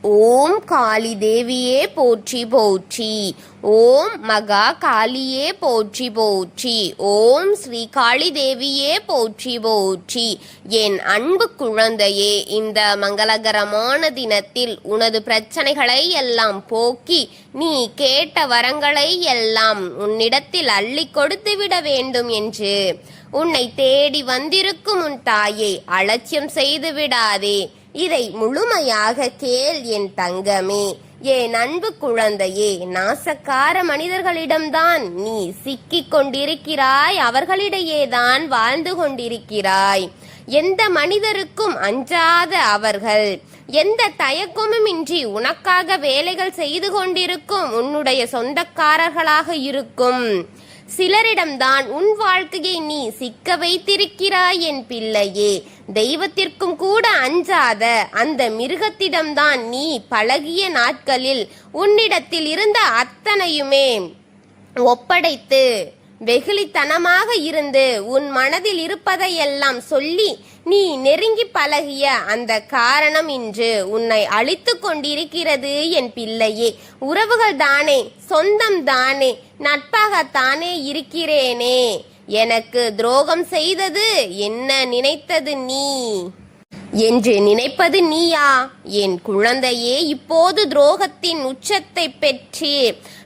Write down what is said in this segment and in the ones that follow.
ஓம் காளி தேவியே போற்றி போற்றி. ஓம் மகா காளியே போற்றி போற்றி. ஓம் ஸ்ரீ காளி தேவியே போற்றி போற்றி. என் அன்பு குழந்தையே, இந்த மங்களகரமான தினத்தில் உனது பிரச்சனைகளை எல்லாம் போக்கி நீ கேட்ட வரங்களை எல்லாம் உன்னிடத்தில் அள்ளி கொடுத்து விட வேண்டும் என்று உன்னை தேடி வந்திருக்கும் உன் தாயை அலட்சியம் செய்து விடாதே. இதை முழுமையாக கேள் என் தங்கமே, என் அன்பு குழந்தையே. நாசக்கார மனிதர்களிடம்தான் நீ சிக்கிக் கொண்டிருக்கிறாய், அவர்களிடையேதான் வாழ்ந்து கொண்டிருக்கிறாய். எந்த மனிதருக்கும் அஞ்சாத அவர்கள், எந்த தயக்கமுமின்றி உனக்காக வேலைகள் செய்து கொண்டிருக்கும் உன்னுடைய சொந்தக்காரர்களாக இருக்கும் சிலரிடம்தான் உன் வாழ்க்கையை நீ சிக்க வைத்திருக்கிறாய் என் பிள்ளையே. தெய்வத்திற்கும் கூட அஞ்சாத அந்த மிருகத்திடம்தான் நீ பழகிய நாட்களில் உன்னிடத்தில் இருந்த அத்தனையுமே ஒப்படைத்து வெகுளித்தனமாக இருந்து உன் மனதில் இருப்பதையெல்லாம் சொல்லி நீ நெருங்கி பழகிய அந்த காரணம் இன்று உன்னை அழித்து கொண்டிருக்கிறது என் பிள்ளையே. உறவுகள் தானே, சொந்தம் தானே, நட்பாகத்தானே இருக்கிறேனே, எனக்கு துரோகம் செய்தது என்ன நினைத்தது நீ என்று நினைப்பது நீயா என் குழந்தையே? இப்போது துரோகத்தின் உச்சத்தை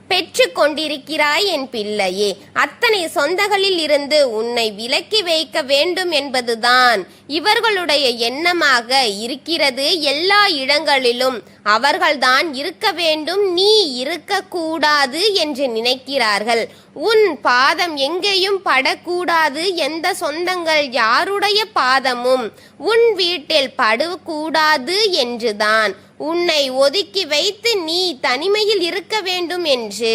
பெற்று கொண்டிருக்கிறாய் என் பிள்ளையே. அத்தனை சொந்தங்களில் இருந்து உன்னை விலக்கி வைக்க வேண்டும் என்பதுதான் இவர்களுடைய எண்ணமாக இருக்கிறது. எல்லா இடங்களிலும் அவர்கள்தான் இருக்க வேண்டும், நீ இருக்கக்கூடாது என்று நினைக்கிறார்கள். உன் பாதம் எங்கேயும் படக்கூடாது, எந்த சொந்தங்கள் யாருடைய பாதமும் உன் வீட்டில் படக்கூடாது என்றுதான் உன்னை ஒதுக்கி வைத்து நீ தனிமையில் இருக்க வேண்டும் என்று,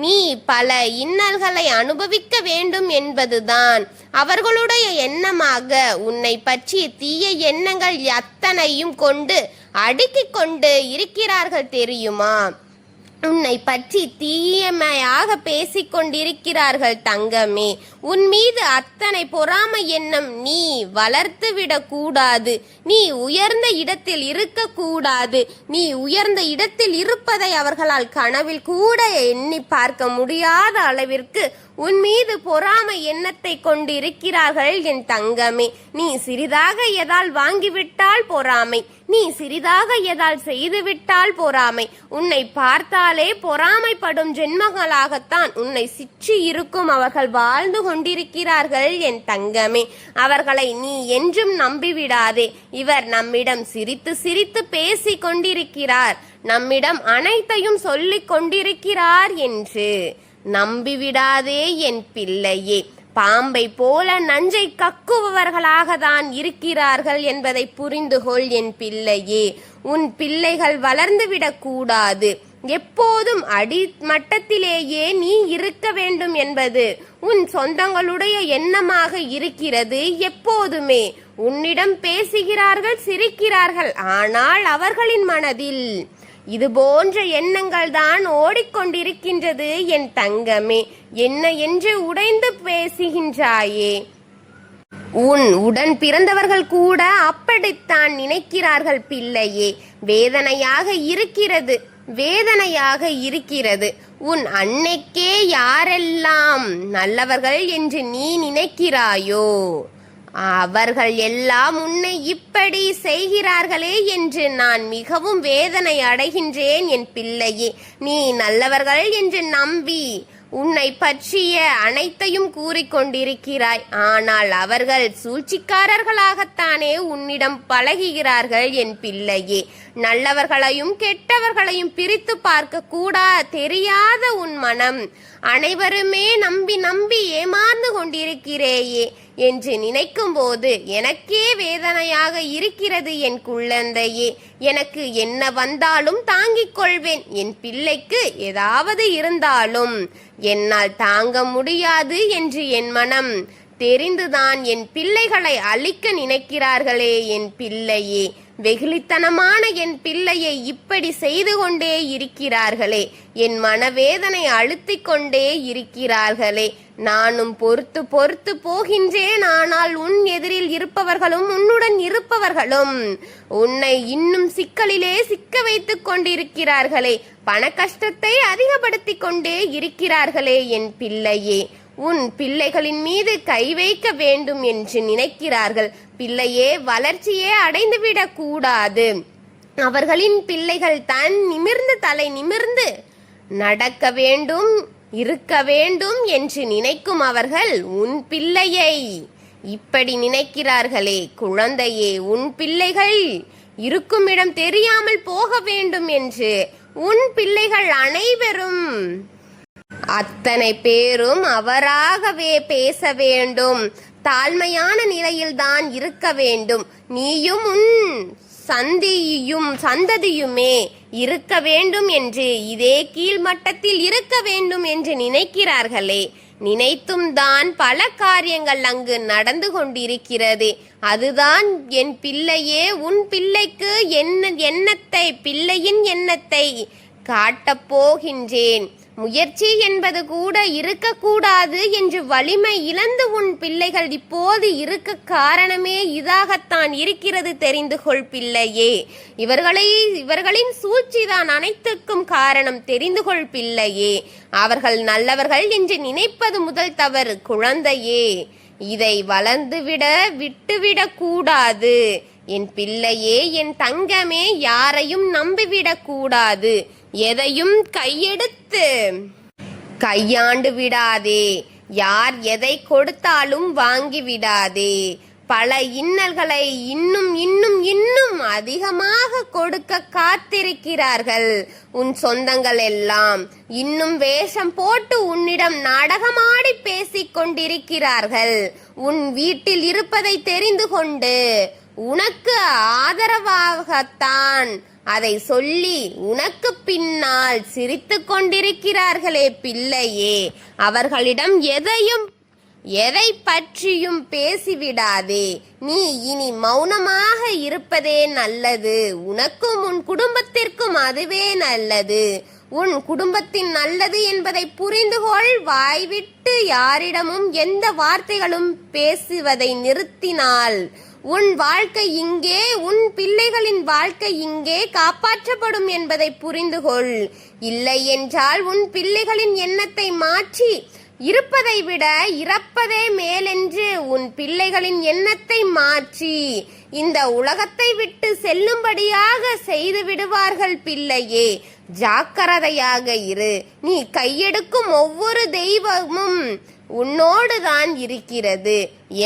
நீ பல இன்னல்களை அனுபவிக்க வேண்டும் என்பதுதான் அவர்களுடைய எண்ணமாக உன்னை பற்றி தீய எண்ணங்கள் அத்தனையும் கொண்டு அடுக்கிக் கொண்டு இருக்கிறார்கள் தெரியுமா? உன்னை பற்றி தீயமையாக பேசிக்கொண்டிருக்கிறார்கள் தங்கமே. உன் மீது அத்தனை பொறாமை எண்ணம் நீ வளர்த்து விடக்கூடாது. நீ உயர்ந்த இடத்தில் இருக்கக்கூடாது. நீ உயர்ந்த இடத்தில் இருப்பதை அவர்களால் கனவில் கூட எண்ணி பார்க்க முடியாத அளவிற்கு உன் மீது பொறாமை எண்ணத்தை கொண்டு இருக்கிறார்கள் என் தங்கமே. நீ சிறிதாக எதால் வாங்கிவிட்டால் பொறாமை, நீ சிறிதாக எதால் செய்துவிட்டால் பொறாமை. உன்னை பார்த்தாலே பொறாமைப்படும் ஜென்மங்களாகத்தான் உன்னை சுற்றி இருக்கும் அவர்கள் வாழ்ந்து கொண்டிருக்கிறார்கள் என் தங்கமே. அவர்களை நீ என்றும் நம்பிவிடாதே. இவர் நம்மிடம் சிரித்து சிரித்து பேசி கொண்டிருக்கிறார், நம்மிடம் அனைத்தையும் சொல்லிக் கொண்டிருக்கிறார் என்று நம்பிவிடாதே என் பிள்ளையே. பாம்பை போல நஞ்சை கக்குபவர்களாக தான் இருக்கிறார்கள் என்பதை புரிந்துகொள் என் பிள்ளையே. உன் பிள்ளைகள் வளர்ந்துவிடக் கூடாது. எப்போதும் அடிமட்டத்திலேயே நீ இருக்க வேண்டும் என்பது உன் சொந்தங்களுடைய எண்ணமாக இருக்கிறது. எப்போதுமே உன்னிடம் பேசுகிறார்கள், சிரிக்கிறார்கள், ஆனால் அவர்களின் மனதில் இது போன்ற எண்ணங்கள் தான் ஓடிக்கொண்டிருக்கின்றது என் தங்கமே. என்ன என்று உடைந்து பேசுகின்றாயே? உன் உடன் பிறந்தவர்கள் கூட அப்படித்தான் நினைக்கிறார்கள் பிள்ளையே. வேதனையாக இருக்கிறது, வேதனையாக இருக்கிறது. உன் அன்னைக்கே யாரெல்லாம் நல்லவர்கள் என்று நீ நினைக்கிறாயோ அவர்கள் எல்லாம் உன்னை இப்படி செய்கிறார்களே என்று நான் மிகவும் வேதனை அடைகின்றேன் என் பிள்ளையே. நீ நல்லவர்கள் என்று நம்பி உன்னை பற்றிய அனைத்தையும் கூறிக்கொண்டிருக்கிறாய். ஆனால் அவர்கள் சூழ்ச்சிக்காரர்களாகத்தானே உன்னிடம் பழகுகிறார்கள் என் பிள்ளையே. நல்லவர்களையும் கெட்டவர்களையும் பிரித்து பார்க்க கூட தெரியாத உன் மனம் அனைவருமே நம்பி நம்பி ஏமாந்து கொண்டிருக்கிறேயே என்று நினைக்கும் போது எனக்கே வேதனையாக இருக்கிறது என் குழந்தையே. எனக்கு என்ன வந்தாலும் தாங்கிக் கொள்வேன். என் பிள்ளைக்கு ஏதாவது இருந்தாலும் என்னால் தாங்க முடியாது என்று என் மனம் தெரிந்துதான் என் பிள்ளைகளை அழிக்க நினைக்கிறார்களே என் பிள்ளையே. வெகுளித்தனமான என் பிள்ளையை இப்படி செய்து கொண்டே இருக்கிறார்களே, என் மனவேதனை அழுத்திக் கொண்டே இருக்கிறார்களே, நானும் பொறுத்து பொறுத்து போகின்றேன். ஆனால் உன் எதிரில் இருப்பவர்களும் உன்னுடன் இருப்பவர்களும் உன்னை இன்னும் சிக்கலிலே சிக்க வைத்துக் கொண்டிருக்கிறார்களே, பண கஷ்டத்தை அதிகப்படுத்தி கொண்டே இருக்கிறார்களே. என் பிள்ளையே, உன் பிள்ளைகளின் மீது கை வைக்க வேண்டும் என்று நினைக்கிறார்கள். பிள்ளையே, வளர்ச்சியே அடைந்துவிடக் கூடாது. அவர்களின் பிள்ளைகள் நிமிர்ந்து தலை நிமிர்ந்து நடக்க வேண்டும், இருக்க வேண்டும் என்று நினைக்கும் அவர்கள் உன் பிள்ளையை இப்படி நினைக்கிறார்களே. குழந்தையே, உன் பிள்ளைகள் இருக்கும் இடம் தெரியாமல் போக வேண்டும் என்று உன் பிள்ளைகள் அனைவரும் அத்தனை பேரும் அவராகவே பேச வேண்டும். தாழ்மையான நிலையில்தான் இருக்க வேண்டும். நீயும் உன் சந்ததியுமே இருக்க வேண்டும் என்று, இதே கீழ்மட்டத்தில் இருக்க வேண்டும் என்று நினைக்கிறார்களே. நினைத்தும் தான் பல காரியங்கள் அங்கு நடந்து கொண்டிருக்கிறது. அதுதான் என் பிள்ளையே, உன் பிள்ளைக்கு பிள்ளையின் எண்ணத்தை காட்டப் போகின்றேன். முயற்சி என்பது கூட இருக்கக்கூடாது என்று வலிமை இழந்து உன் பிள்ளைகள் இப்போது இருக்க காரணமே இதாகத்தான் இருக்கிறது. தெரிந்து கொள் பிள்ளையே. இவர்களின் சூழ்ச்சிதான் அனைத்துக்கும் காரணம். தெரிந்து கொள் பிள்ளையே. அவர்கள் நல்லவர்கள் என்று நினைப்பது முதல் தவறு. குழந்தையே, இதை விட்டுவிடக் கூடாது. என் பிள்ளையே, என் தங்கமே, யாரையும் நம்பிவிடக் கூடாது. எதையும் கையாண்டு விடாதே. யார் எதை கொடுத்தாலும் வாங்கி விடாதே. பல இன்னல்களை இன்னும் இன்னும் இன்னும் அதிகமாக கொடுக்க காத்திருக்கிறார்கள். உன் சொந்தங்கள் எல்லாம் இன்னும் வேஷம் போட்டு உன்னிடம் நாடகமாடி பேசிக் கொண்டிருக்கிறார்கள். உன் வீட்டில் இருப்பதை தெரிந்து கொண்டு உனக்கு ஆதரவாகத்தான் அதை சொல்லி உனக்கு பின்னால் சிரித்து கொண்டிருக்கிறார்களே பிள்ளையே. அவர்களிடம் எதை பற்றியும் பேசிவிடாதே. நீ இனி மௌனமாக இருப்பதே நல்லது. உனக்கும் உன் குடும்பத்திற்கும் அதுவே நல்லது. உன் குடும்பத்தின் நல்லது என்பதை புரிந்துகொள். வாய்விட்டு யாரிடமும் எந்த வார்த்தைகளும் பேசுவதை நிறுத்தினால் உன் வாழ்க்கை இங்கே, உன் பிள்ளைகளின் வாழ்க்கை இங்கே காப்பாற்றப்படும் என்பதை புரிந்துகொள். இல்லை என்றால் உன் பிள்ளைகளின் எண்ணத்தை மாற்றி இருப்பதை விட இறப்பதே மேலென்று உன் பிள்ளைகளின் எண்ணத்தை மாற்றி இந்த உலகத்தை விட்டு செல்லும்படியாக செய்து விடுவார்கள். பிள்ளையே, ஜாக்கிரதையாக இரு. நீ கையெடுக்கும் ஒவ்வொரு தெய்வமும் உன்னோடு தான் இருக்கிறது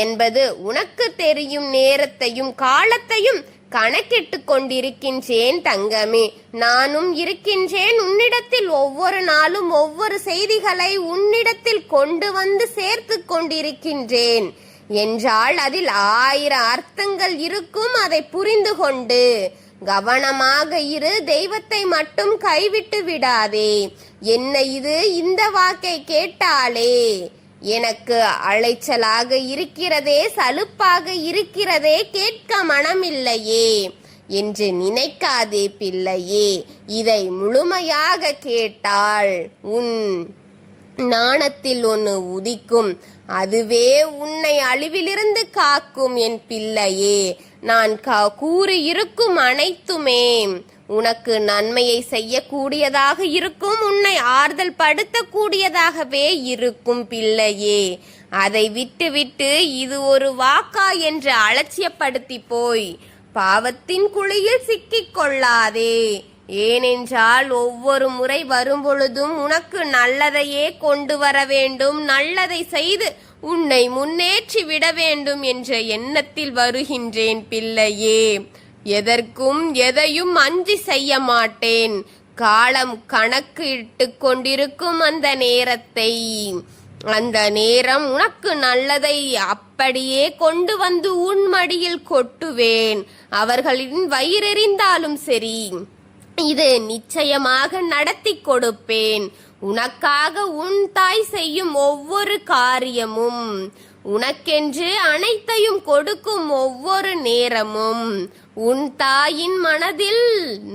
என்பது உனக்கு தெரியும். நேரத்தையும் காலத்தையும் கணக்கிட்டு கொண்டிருக்கின்றேன் தங்கமே. நானும் இருக்கின்றேன் உன்னிடத்தில். ஒவ்வொரு நாளும் ஒவ்வொரு செய்திகளை உன்னிடத்தில் கொண்டு வந்து சேர்த்து கொண்டிருக்கின்றேன் என்றால் அதில் 1000 அர்த்தங்கள் இருக்கும். அதை புரிந்து கொண்டு கவனமாக இரு. தெய்வத்தை மட்டும் கைவிட்டு விடாதே. என்ன இது, இந்த வாக்கை கேட்டாலே எனக்கு அலைச்சலாக இருக்கிறதே, சலுப்பாக இருக்கிறதே, கேட்க மனமில்லையே என்று நினைக்காதே பிள்ளையே. இதை முழுமையாக கேட்டால் உன் நாணத்தில் ஒன்று உதிக்கும். அதுவே உன்னை அழிவிலிருந்து காக்கும். என் பிள்ளையே, நான் கூறியிருக்கும் அனைத்துமே உனக்கு நன்மையை செய்யக்கூடியதாக இருக்கும். உன்னை ஆறுதல் படுத்தக்கூடியதாகவே இருக்கும் பிள்ளையே. அதை விட்டு இது ஒரு வாக்கா என்று அலட்சியப்படுத்தி போய் பாவத்தின் குழியில் சிக்கிக் கொள்ளாதே. ஏனென்றால் ஒவ்வொரு முறை வரும்பொழுதும் உனக்கு நல்லதையே கொண்டு வர வேண்டும், நல்லதை செய்து உன்னை முன்னேற்றி விட வேண்டும் என்ற எண்ணத்தில் வருகின்றேன் பிள்ளையே. எதற்கும் எதையும் அஞ்சி செய்ய மாட்டேன். காலம் கணக்கு இட்டு கொண்டிருக்கும் அந்த நேரம் உனக்கு நல்லதை அப்படியே கொண்டு வந்து உன் மடியில் கொட்டுவேன். அவர்களின் வயிறெறிந்தாலும் சரி, இது நிச்சயமாக நடத்தி கொடுப்பேன். உனக்காக உன் தாய் செய்யும் ஒவ்வொரு காரியமும், உனக்கென்று அனைத்தையும் கொடுக்கும் ஒவ்வொரு நேரமும் உன் தாயின் மனதில்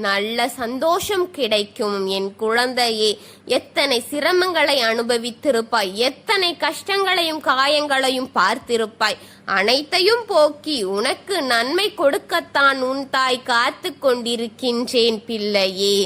நல்ல சந்தோஷம் கிடைக்கும். என் குழந்தையே, எத்தனை சிரமங்களை அனுபவித்திருப்பாய், எத்தனை கஷ்டங்களையும் காயங்களையும் பார்த்திருப்பாய். அனைத்தையும் போக்கி உனக்கு நன்மை கொடுக்கத்தான் உன் தாய் காத்து கொண்டிருக்கின்றேன் பிள்ளையே.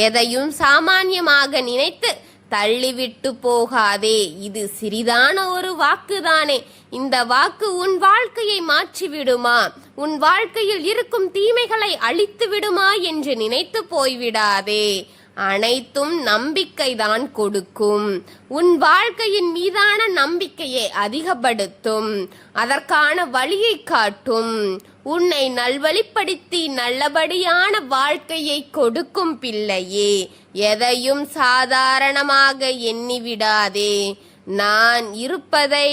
எதையும் சாமானியமாக நினைத்து தள்ளிவிட்டு போகாதே. இது சிறிதான ஒரு வாக்குதானே. இந்த வாக்கு உன் வாழ்க்கையை மாற்றிவிடுமா, உன் வாழ்க்கையில் இருக்கும் தீமைகளை அழித்து விடுமா என்று நினைத்து போய்விடாதே. அனைத்தும் நம்பிக்கைதான் கொடுக்கும். உன் வாழ்க்கையின் மீதான நம்பிக்கையை அதிகப்படுத்தும். அதற்கான வழியை காட்டும். உன்னை நல்வழிப்படுத்தி நல்லபடியான வாழ்க்கையை கொடுக்கும் பிள்ளையே. எதையும் சாதாரணமாக எண்ணிவிடாதே. நான் இருப்பதை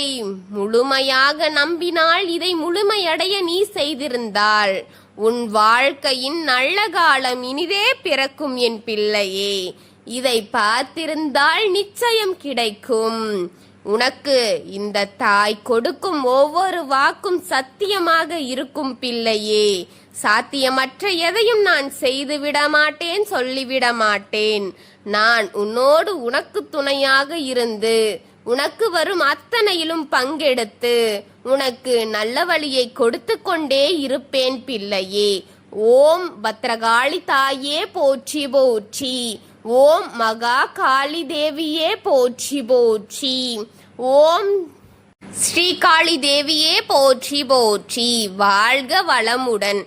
முழுமையாக நம்பினால், இதை முழுமையடைய நீ செய்திருந்தால் உன் வாழ்க்கையின் நல்ல காலம் இனிதே பிறக்கும் என் பிள்ளையே. இதை பார்த்திருந்தால் நிச்சயம் கிடைக்கும். உனக்கு இந்த தாய் கொடுக்கும் ஒவ்வொரு வாக்கும் சத்தியமாக இருக்கும் பிள்ளையே. சாத்தியமற்ற எதையும் நான் செய்துவிட மாட்டேன், சொல்லிவிட மாட்டேன். நான் உன்னோடு உனக்கு துணையாக இருந்து உனக்கு வரும் அத்தனையிலும் பங்கெடுத்து உனக்கு நல்ல வழியை கொடுத்து கொண்டே இருப்பேன் பிள்ளையே. ஓம் பத்ரகாளி தாயே போற்றி போற்றி. ஓம் மகா காளி தேவியே போற்றி போற்றி. ஓம் ஸ்ரீகாளி தேவியே போற்றி போற்றி. வாழ்க வளமுடன்.